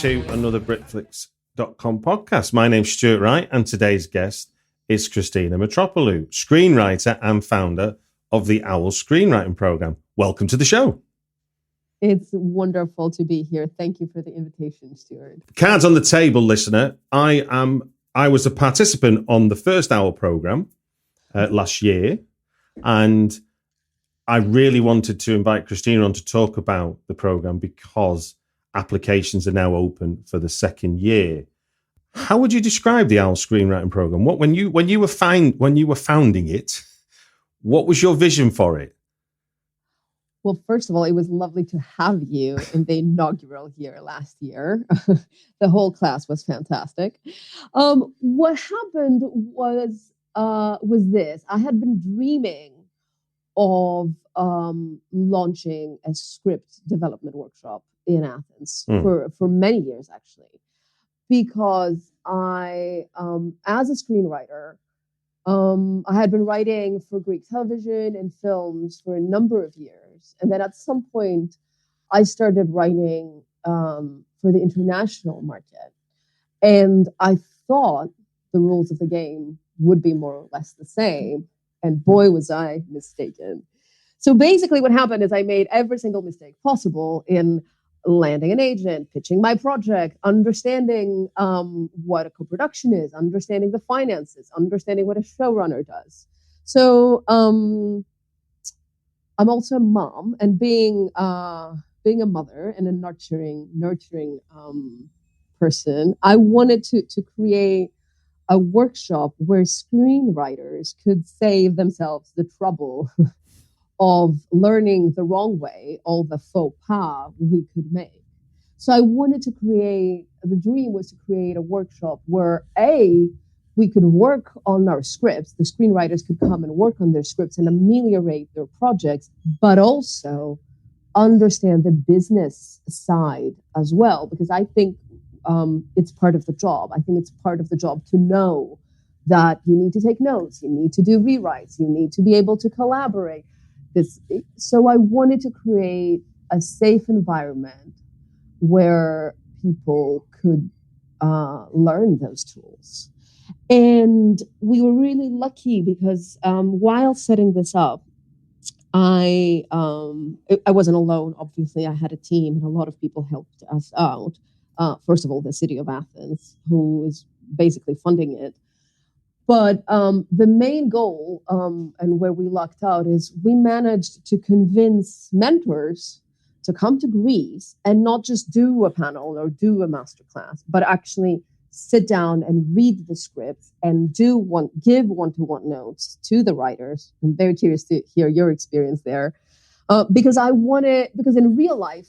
to another Britflicks.com podcast. My name's Stuart Wright, and today's guest is Christina Mitropoulou, screenwriter and founder of the OWL screenwriting program. Welcome to the show. It's wonderful to be here. Thank you for the invitation, Stuart. Cards on the table, listener. I was a participant on the first OWL program last year, and I really wanted to invite Christina on to talk about the program because applications are now open for the second year. How would you describe the OWL screenwriting program? When you were founding it, what was your vision for it? Well, first of all, it was lovely to have you in the inaugural year last year. The whole class was fantastic. What happened was this. I had been dreaming of launching a script development workshop in Athens for many years, actually, because I, as a screenwriter, I had been writing for Greek television and films for a number of years. And then at some point, I started writing for the international market. And I thought the rules of the game would be more or less the same. And boy, was I mistaken. So basically what happened is I made every single mistake possible in landing an agent, pitching my project, understanding what a co-production is, understanding the finances, understanding what a showrunner does. So I'm also a mom, and being a mother and a nurturing person, I wanted to create a workshop where screenwriters could save themselves the trouble of learning the wrong way, all the faux pas we could make. So I wanted to the dream was to create a workshop where we could work on our scripts, the screenwriters could come and work on their scripts and ameliorate their projects, but also understand the business side as well, because I think it's part of the job. I think it's part of the job to know that you need to take notes, you need to do rewrites, you need to be able to collaborate. So I wanted to create a safe environment where people could learn those tools. And we were really lucky because while setting this up, I wasn't alone. Obviously, I had a team and a lot of people helped us out. First of all, the city of Athens, who was basically funding it. But the main goal and where we lucked out is we managed to convince mentors to come to Greece and not just do a panel or do a masterclass, but actually sit down and read the scripts and give one-to-one notes to the writers. I'm very curious to hear your experience there, because in real life,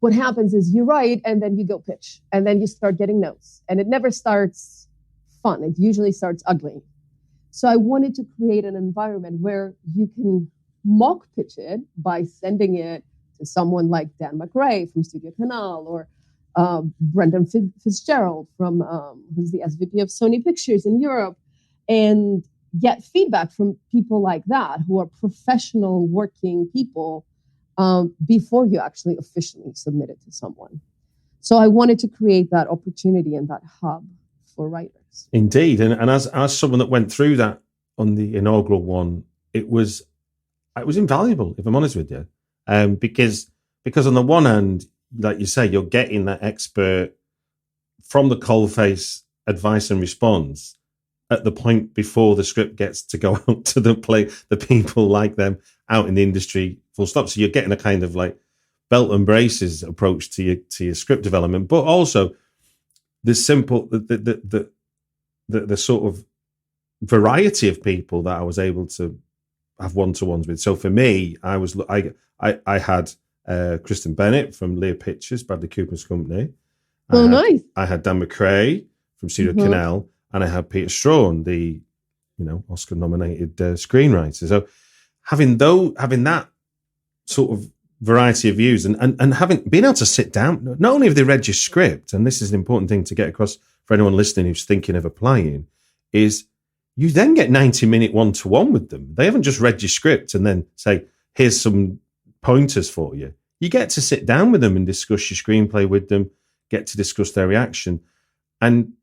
what happens is you write and then you go pitch and then you start getting notes, and it never starts fun. It usually starts ugly. So I wanted to create an environment where you can mock pitch it by sending it to someone like Dan McRae from Studio Canal, or Brendan Fitzgerald from who's the SVP of Sony Pictures in Europe, and get feedback from people like that who are professional working people before you actually officially submit it to someone. So I wanted to create that opportunity and that hub for writers. Indeed. And as someone that went through that on the inaugural one, it was invaluable, if I'm honest with you. Because on the one hand, like you say, you're getting that expert from the coalface advice and response at the point before the script gets to go out to the people like them out in the industry, full stop. So you're getting a kind of like belt and braces approach to your script development, but also the simple, the sort of variety of people that I was able to have one-to-ones with. So for me, I had Kristen Bennett from Lear Pictures, Bradley Cooper's company. Nice. I had Dan McRae from Studio Canal, and I had Peter Strawn, the Oscar-nominated screenwriter. So having that sort of variety of views and having been able to sit down, not only have they read your script, and this is an important thing to get across for anyone listening who's thinking of applying, is you then get 90-minute one-to-one with them. They haven't just read your script and then say, here's some pointers for you. You get to sit down with them and discuss your screenplay with them, get to discuss their reaction. And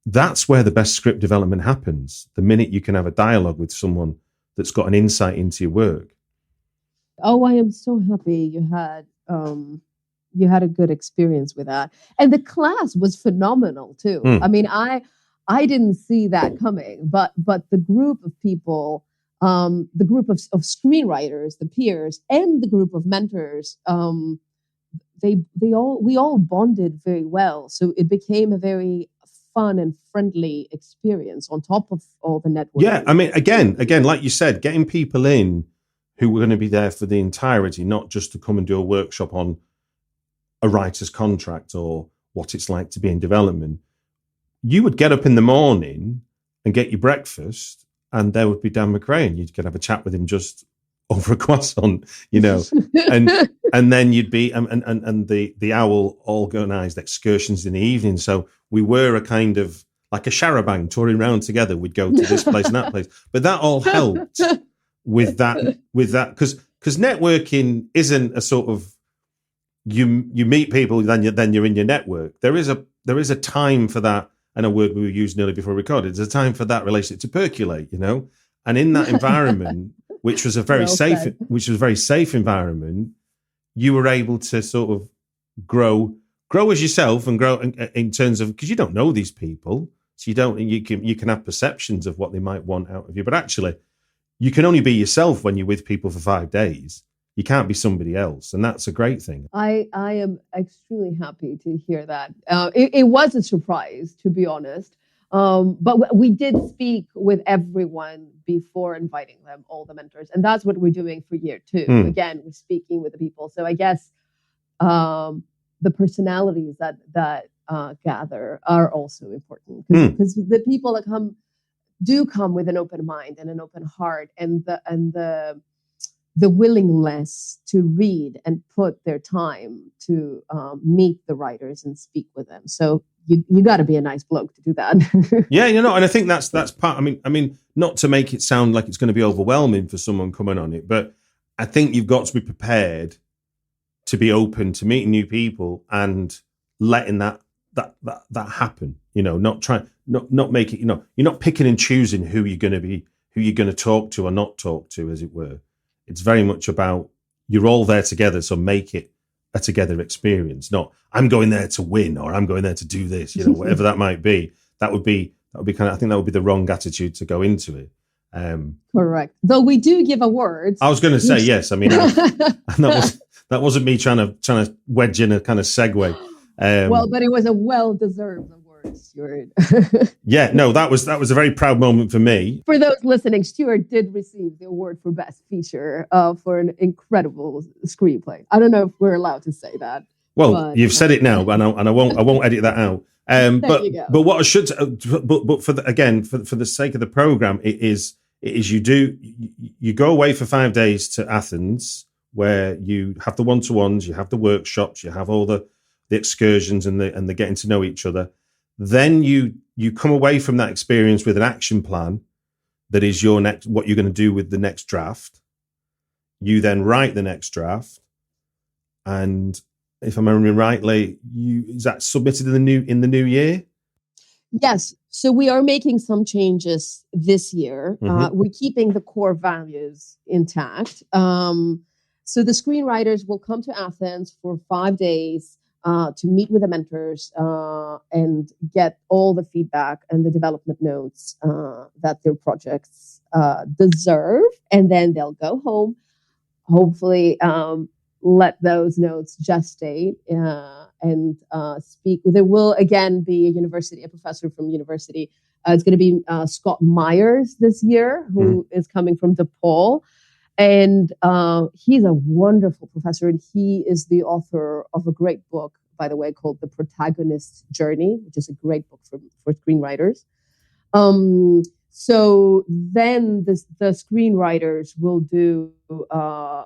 that's where the best script development happens. The minute you can have a dialogue with someone that's got an insight into your work. Oh, I am so happy you had a good experience with that. And the class was phenomenal too. I mean, I didn't see that coming, but the group of people, the group of screenwriters, the peers, and the group of mentors, we all bonded very well. So it became a very fun and friendly experience on top of all the networking. Yeah, I mean, again, like you said, getting people in who were going to be there for the entirety, not just to come and do a workshop on a writer's contract or what it's like to be in development. You would get up in the morning and get your breakfast, and there would be Dan McRae, and you could have a chat with him just over a croissant, you know, and then you'd be and the OWL organised excursions in the evening. So we were a kind of like a charabang touring around together. We'd go to this place and that place, but that all helped with that because networking isn't a sort of you meet people, then you're in your network. There is a time for that, and a word we were using earlier before we recorded. There's a time for that relationship to percolate, you know, and in that environment. Which was a very safe environment. You were able to sort of grow as yourself and grow in terms of, because you don't know these people, so you can have perceptions of what they might want out of you, but actually you can only be yourself when you're with people for 5 days. You can't be somebody else, and that's a great thing. I am extremely happy to hear that. It was a surprise, to be honest. But we did speak with everyone before inviting them, all the mentors. And that's what we're doing for year 2. Again, we're speaking with the people. So I guess the personalities that gather are also important, because the people that come with an open mind and an open heart, and the willingness to read and put their time to meet the writers and speak with them. So you got to be a nice bloke to do that. Yeah, you know, and I think that's part. I mean, not to make it sound like it's going to be overwhelming for someone coming on it, but I think you've got to be prepared to be open to meeting new people and letting that happen. You know, not make it. You know, you're not picking and choosing who you're going to talk to or not talk to, as it were. It's very much about you're all there together, so make it a together experience. Not I'm going there to win or I'm going there to do this. You know, whatever that might be. That would be kind of. I think that would be the wrong attitude to go into it. Correct. Though we do give awards. I was going to say yes. I mean, that wasn't me trying to wedge in a kind of segue. Well, but it was a well-deserved award, Stuart. Yeah, no, that was a very proud moment for me. For those listening, Stuart did receive the award for Best Feature for an incredible screenplay. I don't know if we're allowed to say that. Well, but you've said it now, and I won't edit that out. But what I should, but for the sake of the program, it is you go away for 5 days to Athens, where you have the one-to-ones, you have the workshops, you have all the excursions and the getting to know each other. Then you come away from that experience with an action plan that is what you're going to do with the next draft. You then write the next draft, and if I'm remembering rightly, is that submitted in the new year? Yes. So we are making some changes this year. We're keeping the core values intact. So the screenwriters will come to Athens for 5 days to meet with the mentors and get all the feedback and the development notes that their projects deserve. And then they'll go home, hopefully let those notes gestate and speak. There will again be a professor from university. It's going to be Scott Myers this year, who is coming from DePaul. And he's a wonderful professor, and he is the author of a great book, by the way, called The Protagonist's Journey, which is a great book for screenwriters. So then the screenwriters will do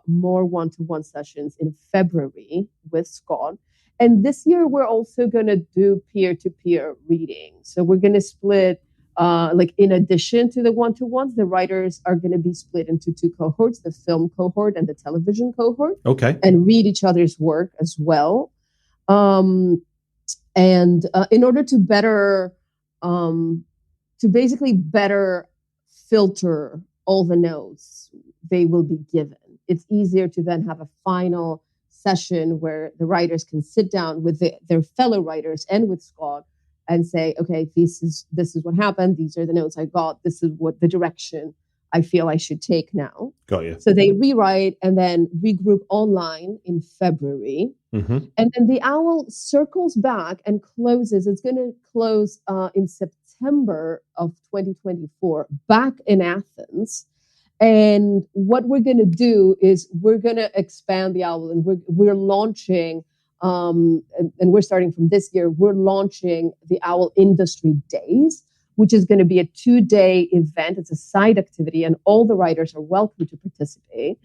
more one-to-one sessions in February with Scott. And this year, we're also going to do peer-to-peer reading. So we're going to split, in addition to the one-to-ones, the writers are going to be split into 2 cohorts, the film cohort and the television cohort. Okay. And read each other's work as well. And in order to basically better filter all the notes they will be given, it's easier to then have a final session where the writers can sit down with their fellow writers and with Scott and say, okay, this is what happened. These are the notes I got. This is what the direction I feel I should take now. Got you. So they rewrite and then regroup online in February. Mm-hmm. And then the OWL circles back and closes. It's going to close in September of 2024 back in Athens. And what we're going to do is we're going to expand the OWL, and we're launching, and we're starting from this year, we're launching the OWL Industry Days, which is going to be a 2-day event. It's a side activity, and all the writers are welcome to participate,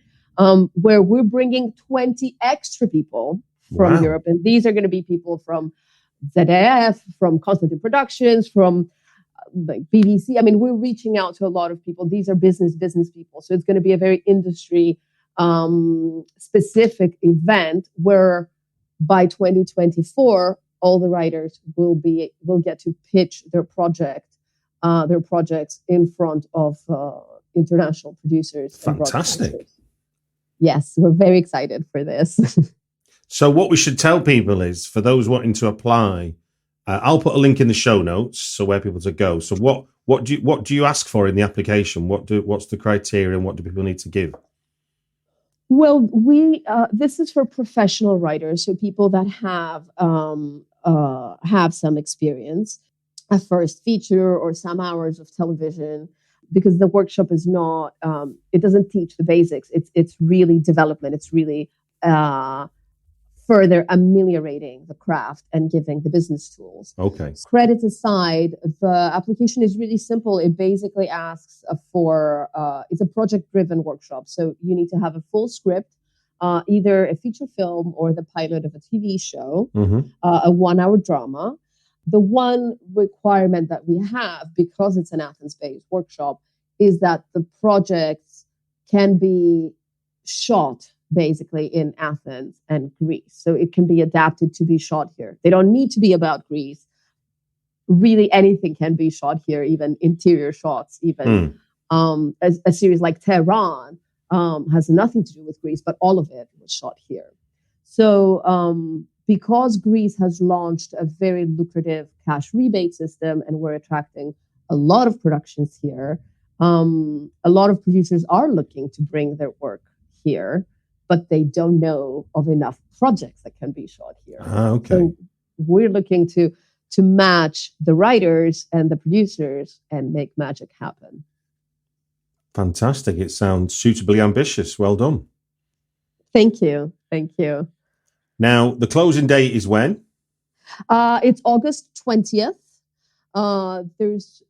where we're bringing 20 extra people from Europe. And these are going to be people from ZDF, from Constantine Productions, from like BBC. I mean, we're reaching out to a lot of people. These are business people. So it's going to be a very industry specific event where by 2024, all the writers will get to pitch their projects in front of international producers. Fantastic. Yes, we're very excited for this. So what we should tell people is, for those wanting to apply, I'll put a link in the show notes so where people to go. So what do you ask for in the application? What's the criteria, and what do people need to give? Well, this is for professional writers, so people that have some experience, a first feature or some hours of television, because the workshop is not, it doesn't teach the basics. It's really development. It's really further ameliorating the craft and giving the business tools. Okay. Credits aside, the application is really simple. It basically asks for, it's a project-driven workshop. So you need to have a full script, either a feature film or the pilot of a TV show, a 1-hour drama. The one requirement that we have, because it's an Athens-based workshop, is that the projects can be shot basically in Athens and Greece. So it can be adapted to be shot here. They don't need to be about Greece. Really, anything can be shot here, even interior shots, even a series like Tehran has nothing to do with Greece, but all of it was shot here. So because Greece has launched a very lucrative cash rebate system and we're attracting a lot of productions here, a lot of producers are looking to bring their work here, but they don't know of enough projects that can be shot here. Okay. So we're looking to match the writers and the producers and make magic happen. Fantastic. It sounds suitably ambitious. Well done. Thank you. Thank you. Now, the closing date is when? It's August 20th. There's,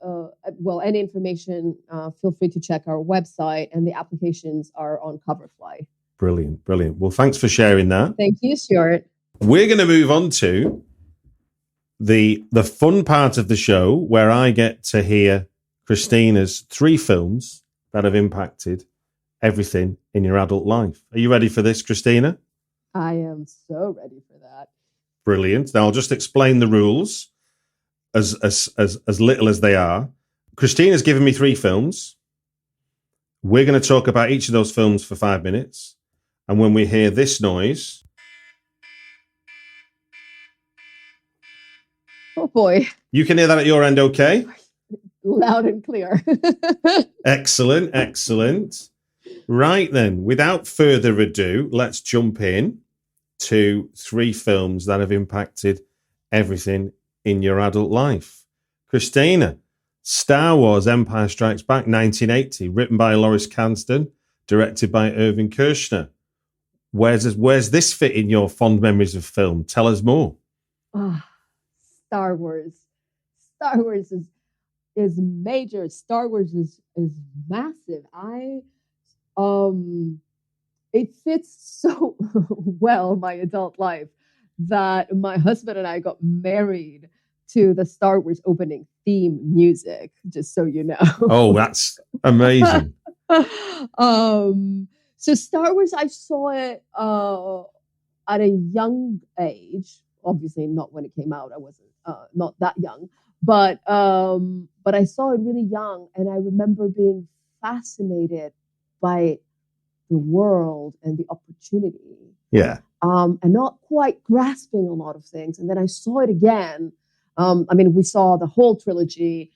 any information, feel free to check our website, and the applications are on Coverfly. Brilliant, brilliant. Well, thanks for sharing that. Thank you, Stuart. We're going to move on to the fun part of the show, where I get to hear Christina's 3 films that have impacted everything in your adult life. Are you ready for this, Christina? I am so ready for that. Brilliant. Now, I'll just explain the rules as little as they are. Christina's given me 3 films. We're going to talk about each of those films for 5 minutes. And when we hear this noise... Oh, boy. You can hear that at your end, okay? Loud and clear. Excellent, excellent. Right then, without further ado, let's jump in to 3 films that have impacted everything in your adult life. Christina, Star Wars Empire Strikes Back, 1980, written by Lawrence Kasdan, directed by Irving Kershner. Where's this fit in your fond memories of film? Tell us more. Star Wars. Star Wars is major. Star Wars is massive. It fits so well my adult life that my husband and I got married to the Star Wars opening theme music, just so you know. Oh, that's amazing. So Star Wars, I saw it at a young age, obviously not when it came out. I wasn't not that young, but I saw it really young, and I remember being fascinated by the world and the opportunity. Yeah. And not quite grasping a lot of things. And then I saw it again. I mean, we saw the whole trilogy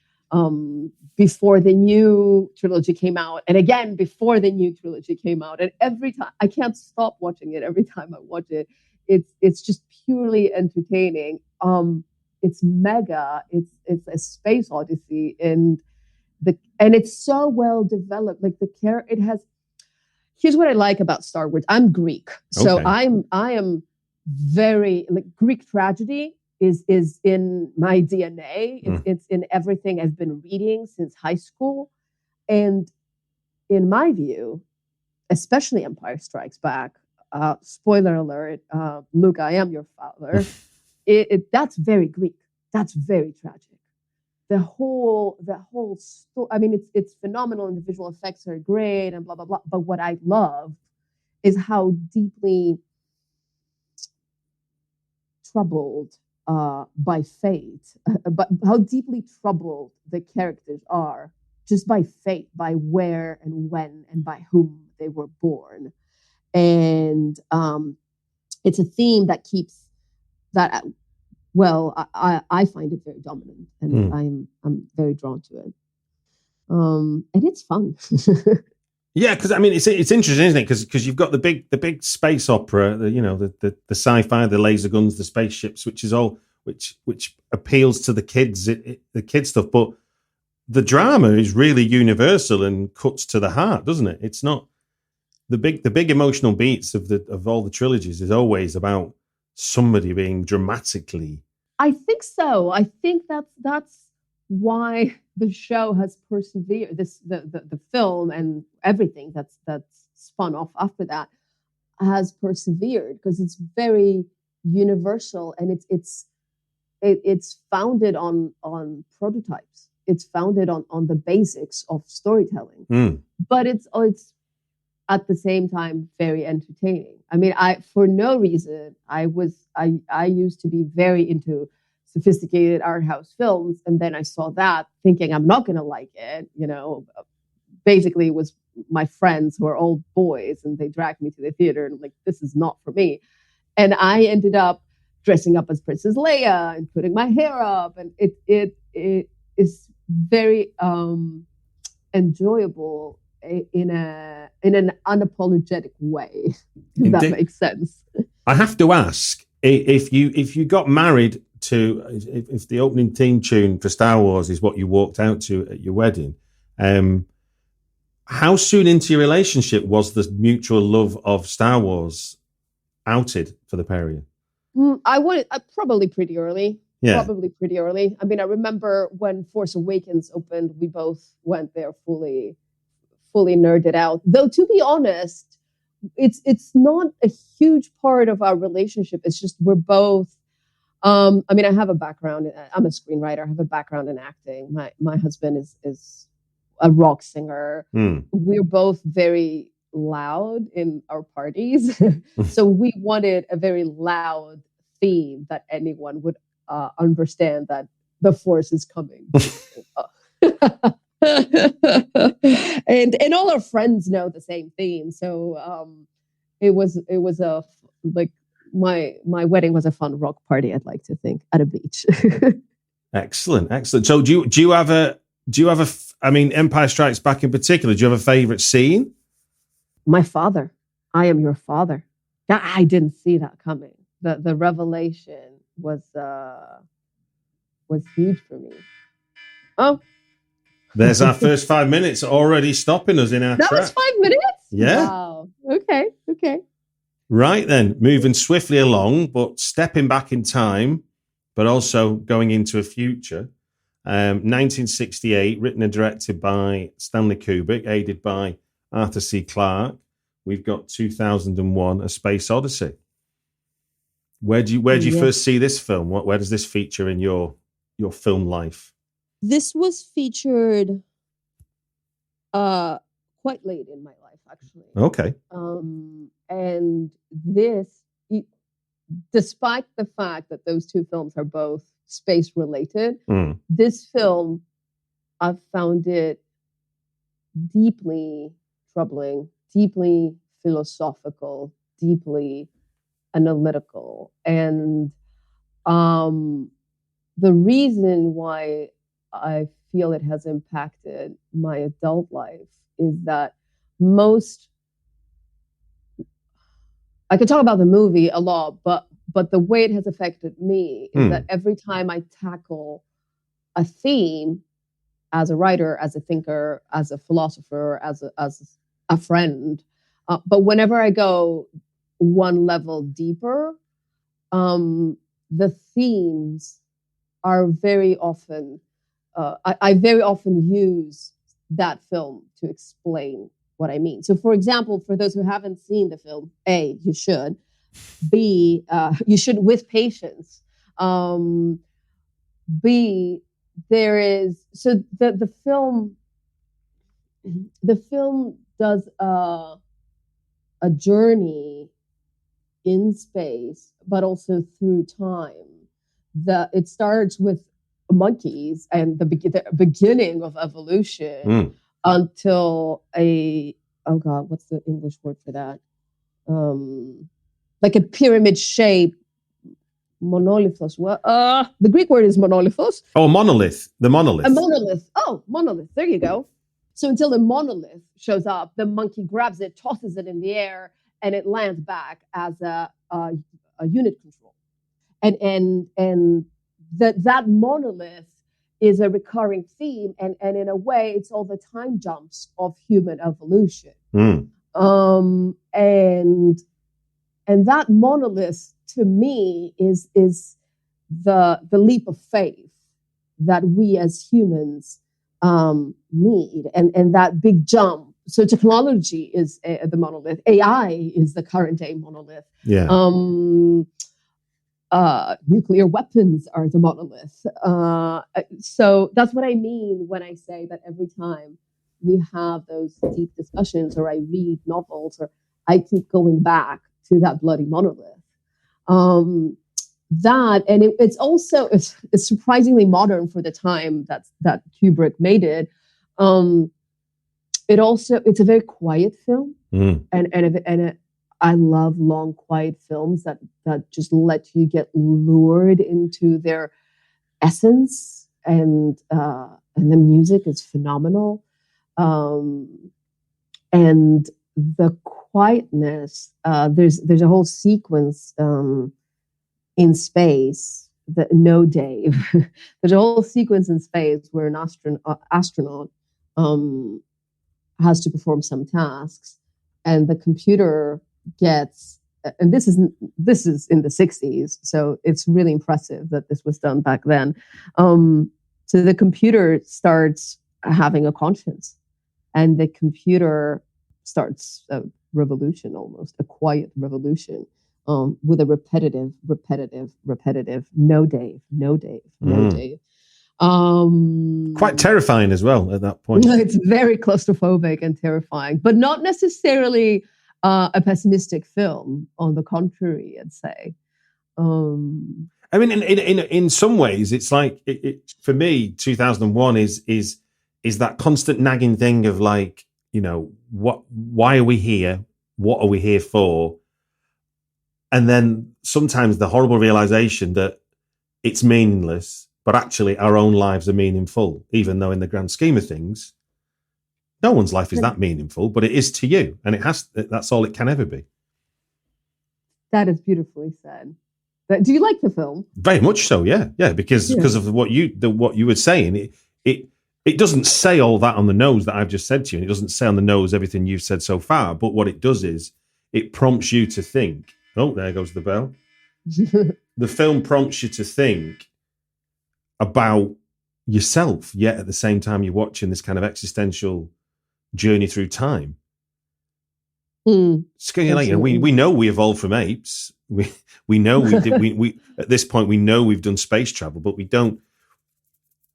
before the new trilogy came out, and again before the new trilogy came out. And every time, I can't stop watching it. Every time I watch it, it's just purely entertaining. It's mega. It's a space odyssey, and it's so well developed. Like it has. Here's what I like about Star Wars. I'm Greek, so Okay. I am very like Greek tragedy is in my DNA. It's in everything I've been reading since high school, and in my view, especially Empire Strikes Back. Spoiler alert, Luke, I am your father. That's very Greek. That's very tragic. The whole story. I mean, it's phenomenal, and the visual effects are great, and blah blah blah. But what I love is how deeply troubled by fate, but how deeply troubled the characters are just by fate, by where and when and by whom they were born, and it's a theme that keeps that. Well, I find it very dominant, and I'm very drawn to it. And it's fun. Yeah, because I mean, it's interesting, isn't it? Because you've got the big space opera, the sci-fi, the laser guns, the spaceships, which appeals to the kids, the kid stuff. But the drama is really universal and cuts to the heart, doesn't it? It's not the big emotional beats of all the trilogies is always about somebody being dramatically. I think so. I think that's why the show has persevered. The film and everything that's spun off after that has persevered because it's very universal, and it's founded on prototypes. It's founded on the basics of storytelling, but it's at the same time very entertaining. I mean, for no reason I used to be very into sophisticated art house films, and then I saw that thinking I'm not going to like it. Basically it was my friends who are old boys, and they dragged me to the theater, and I'm like, this is not for me. And I ended up dressing up as Princess Leia and putting my hair up, and it is very enjoyable in an unapologetic way, if that makes sense. I have to ask, if you got married to, if the opening theme tune for Star Wars is what you walked out to at your wedding, how soon into your relationship was the mutual love of Star Wars outed for the pair of you? Probably pretty early. Yeah. Probably pretty early. I mean, I remember when Force Awakens opened, we both went there fully nerded out. Though, to be honest, it's not a huge part of our relationship. It's just we're both. I mean, I have a background. I'm a screenwriter. I have a background in acting. My husband is a rock singer. We're both very loud in our parties, so we wanted a very loud theme that anyone would understand that the Force is coming. and all our friends know the same theme, so it was my wedding was a fun rock party, I'd like to think, at a beach. Excellent. So do you have a I mean, Empire Strikes Back in particular, do you have a favorite scene? My father, I am your father. I didn't see that coming. The revelation was huge for me. Oh, there's our first 5 minutes already stopping us in our track. That was 5 minutes? Yeah. Wow. Okay. Right then, moving swiftly along, but stepping back in time, but also going into a future. 1968, written and directed by Stanley Kubrick, aided by Arthur C. Clarke. We've got 2001, A Space Odyssey. Where do you first see this film? Where does this feature in your film life? This was featured quite late in my life, actually. Okay. And despite the fact that those two films are both space related, this film, I've found it deeply troubling, deeply philosophical, deeply analytical. And the reason why I feel it has impacted my adult life is that I could talk about the movie a lot, but the way it has affected me is that every time I tackle a theme as a writer, as a thinker, as a philosopher, as a friend, but whenever I go one level deeper, the themes are very often, I very often use that film to explain what I mean. So, for example, for those who haven't seen the film, A, you should. B, you should with patience. B, there is, so the film does a journey in space, but also through time. It starts with monkeys and the beginning of evolution until what's the English word for that? Like a pyramid shape, monolithos. The Greek word is monolithos. Oh, monolith. The monolith. A monolith. Oh, monolith. There you go. So until the monolith shows up, the monkey grabs it, tosses it in the air, and it lands back as a unit control. And that monolith is a recurring theme, and in a way, it's all the time jumps of human evolution. And that monolith, to me, is the leap of faith that we as humans need, and that big jump. So technology is the monolith. AI is the current day monolith. Yeah. Nuclear weapons are the monolith. So that's what I mean when I say that every time we have those deep discussions, or I read novels, or I keep going back to that bloody monolith. It's also surprisingly modern for the time that Kubrick made it. It's a very quiet film, and I love long, quiet films that just let you get lured into their essence, and the music is phenomenal, and the quietness. There's a whole sequence in space. No, Dave. There's a whole sequence in space where an astronaut has to perform some tasks, and the computer gets, and this is in the 60s, so it's really impressive that this was done back then. So the computer starts having a conscience, and the computer starts a revolution, almost a quiet revolution, with a repetitive, no, Dave, no, Dave, no, Dave. Quite terrifying as well at that point. It's very claustrophobic and terrifying, but not necessarily a pessimistic film. On the contrary, I'd say. I mean, in some ways, it's like for me, 2001 is that constant nagging thing of like, why are we here? What are we here for? And then sometimes the horrible realization that it's meaningless, but actually our own lives are meaningful, even though in the grand scheme of things, no one's life is that meaningful, but it is to you. And that's all it can ever be. That is beautifully said. Do you like the film? Very much so, yeah. Yeah, because of what you were saying, it doesn't say all that on the nose that I've just said to you, and it doesn't say on the nose everything you've said so far, but what it does is it prompts you to think. Oh, there goes the bell. The film prompts you to think about yourself, yet at the same time you're watching this kind of existential journey through time. It's kind of like, we know we evolved from apes. We know we did. We at this point we know we've done space travel, but we don't.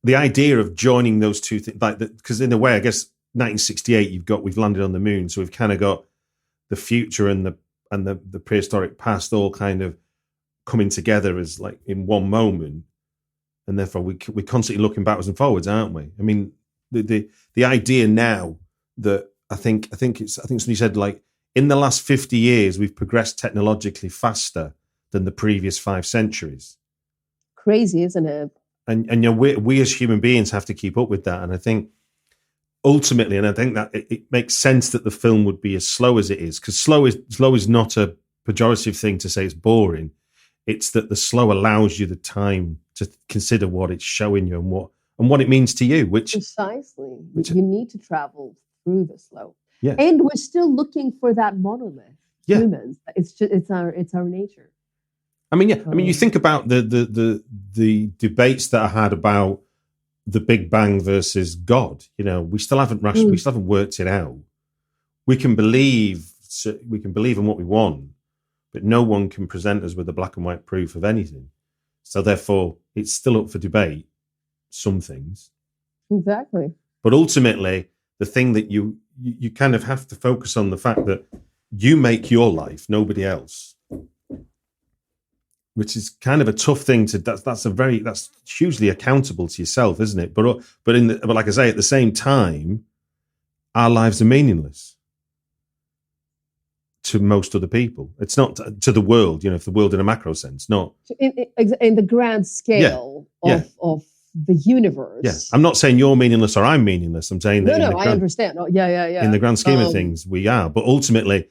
The idea of joining those two things, like because in a way, I guess 1968, we've landed on the moon, so we've kind of got the future and the prehistoric past all kind of coming together as like in one moment, and therefore we're constantly looking backwards and forwards, aren't we? I mean, the idea now that I think somebody said, like, in the last 50 years we've progressed technologically faster than the previous 5 centuries. Crazy, isn't it? And you know, we as human beings have to keep up with that. And I think ultimately, and I think that it makes sense that the film would be as slow as it is, because slow is not a pejorative thing to say it's boring. It's that the slow allows you the time to consider what it's showing you and what it means to you. Precisely, you need to travel through the slow. Yeah, and we're still looking for that monolith. Yeah. Humans, it's our nature. I mean, yeah. I mean, you think about the debates that I had about the Big Bang versus God. You know, we still haven't worked it out. We can believe in what we want, but no one can present us with a black and white proof of anything. So therefore, it's still up for debate. Some things, exactly. But ultimately, the thing that you kind of have to focus on the fact that you make your life, nobody else. Which is kind of a tough thing to. That's hugely accountable to yourself, isn't it? But like I say, at the same time, our lives are meaningless to most other people. It's not to the world, you know, if the world in a macro sense, not in the grand scale of the universe. Yeah, I'm not saying you're meaningless or I'm meaningless. I'm saying that. No, I understand. Oh, yeah. In the grand scheme of things, we are. But ultimately,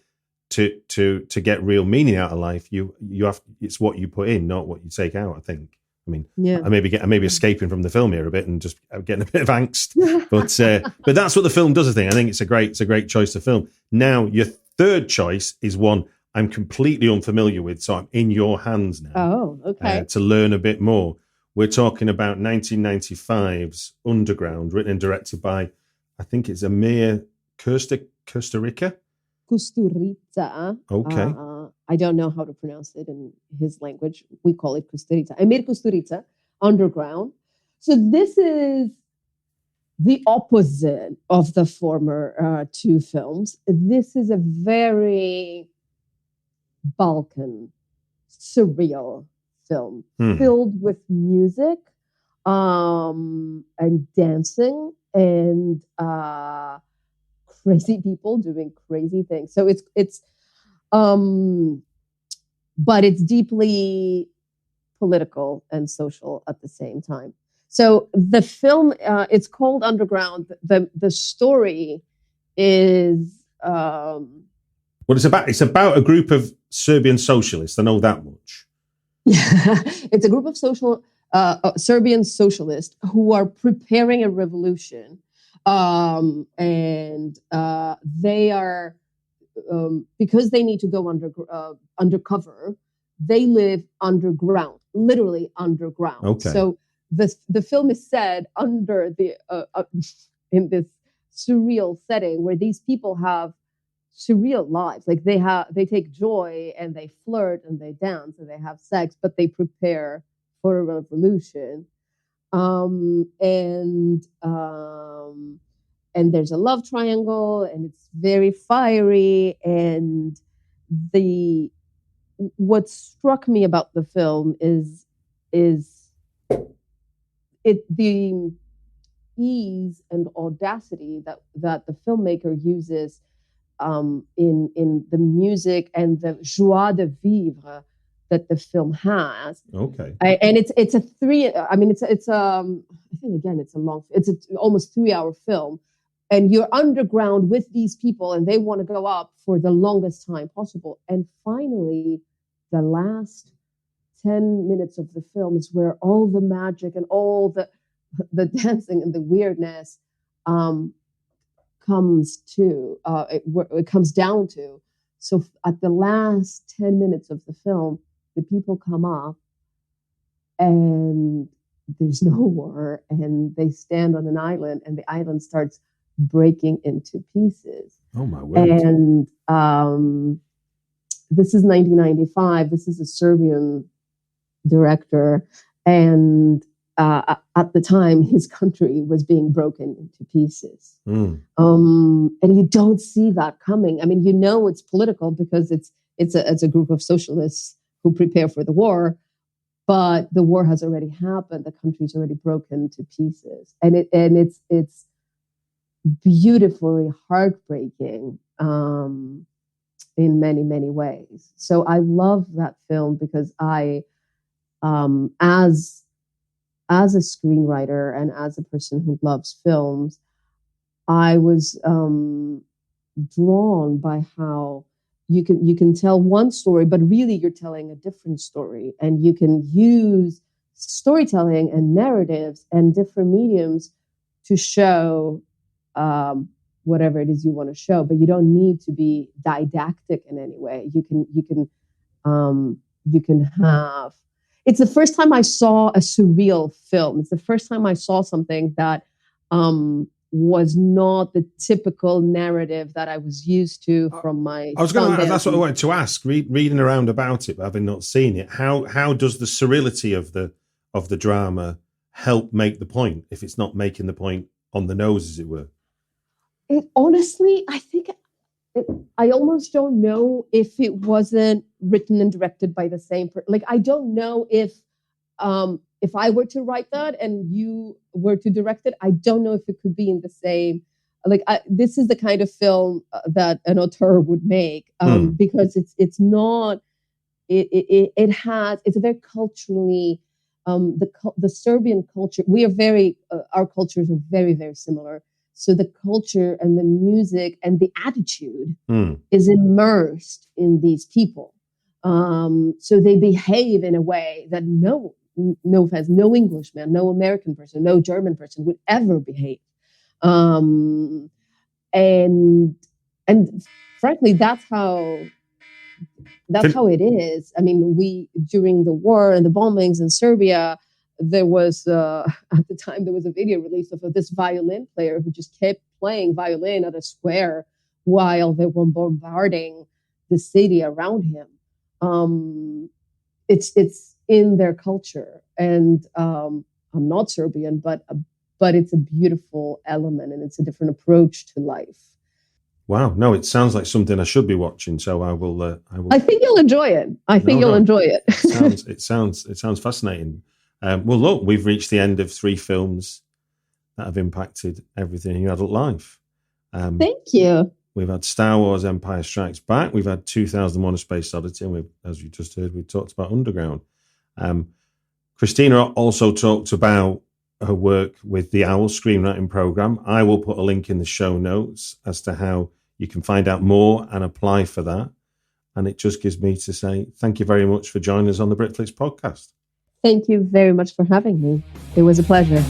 to get real meaning out of life, you have. It's what you put in, not what you take out. I think. I mean, I may be escaping from the film here a bit and just getting a bit of angst. But that's what the film does. I think. I think it's a great choice to film. Now, your third choice is one I'm completely unfamiliar with, so I'm in your hands now. Oh, okay. To learn a bit more. We're talking about 1995's Underground, written and directed by, I think it's Amir Kusturica. Kusturica. Okay. I don't know how to pronounce it in his language. We call it Kusturica. Amir Kusturica, Underground. So this is the opposite of the former 2 films. This is a very Balkan, surreal film filled with music and dancing and crazy people doing crazy things. So it's but it's deeply political and social at the same time. So the film, it's called Underground. The story is what it's about. It's about a group of Serbian socialists. I know that much. It's a group of Serbian socialists who are preparing a revolution, and they are because they need to go undercover. They live underground, literally underground. Okay. So the film is set under in this surreal setting where these people have surreal lives. Like they take joy and they flirt and they dance and they have sex, but they prepare for a revolution. And there's a love triangle and it's very fiery. And what struck me about the film is the ease and audacity that the filmmaker uses in the music and the joie de vivre that the film has. Okay. And it's a 3. I mean, it's I think again it's an almost 3-hour film, and you're underground with these people, and they want to go up for the longest time possible. And finally, the last 10 minutes of the film is where all the magic and all the dancing and the weirdness comes to it comes down to. So at the last 10 minutes of the film, the people come up and there's no war, and they stand on an island, and the island starts breaking into pieces. Oh my word. And this is 1995. This is a Serbian director, and at the time, his country was being broken into pieces. And you don't see that coming. I mean, you know it's political because it's a group of socialists who prepare for the war, but the war has already happened. The country's already broken to pieces, and it's beautifully heartbreaking in many, many ways. So I love that film because I, as a screenwriter and as a person who loves films, I was drawn by how you can tell one story, but really you're telling a different story, and you can use storytelling and narratives and different mediums to show whatever it is you want to show, but you don't need to be didactic in any way. You can have. It's the first time I saw a surreal film. It's the first time I saw something that was not the typical narrative that I was used to from my. I was going to. That's what I wanted to ask. Reading around about it, but having not seen it, how does the surreality of the drama help make the point if it's not making the point on the nose, as it were? It honestly, I think I almost don't know if it wasn't written and directed by the same person. Like, I don't know if I were to write that and you were to direct it, I don't know if it could be in the same. Like, this is the kind of film that an auteur would make because it's not. It's a very culturally the Serbian culture. We are very our cultures are very, very similar. So the culture and the music and the attitude is immersed in these people. So they behave in a way that no offense, no Englishman, no American person, no German person would ever behave. And frankly, that's how it is. I mean, during the war and the bombings in Serbia, there was at the time there was a video release of this violin player who just kept playing violin at a square while they were bombarding the city around him. It's in their culture, and I'm not Serbian, but it's a beautiful element, and it's a different approach to life. Wow, no, it sounds like something I should be watching. So I will. I think you'll enjoy it. Enjoy it. It sounds fascinating. Well, look, we've reached the end of 3 films that have impacted everything in your adult life. Thank you. We've had Star Wars Empire Strikes Back. We've had 2001 A Space Odyssey. And as you just heard, we talked about Underground. Christina also talked about her work with the OWL screenwriting program. I will put a link in the show notes as to how you can find out more and apply for that. And it just gives me to say thank you very much for joining us on the Britflicks podcast. Thank you very much for having me. It was a pleasure.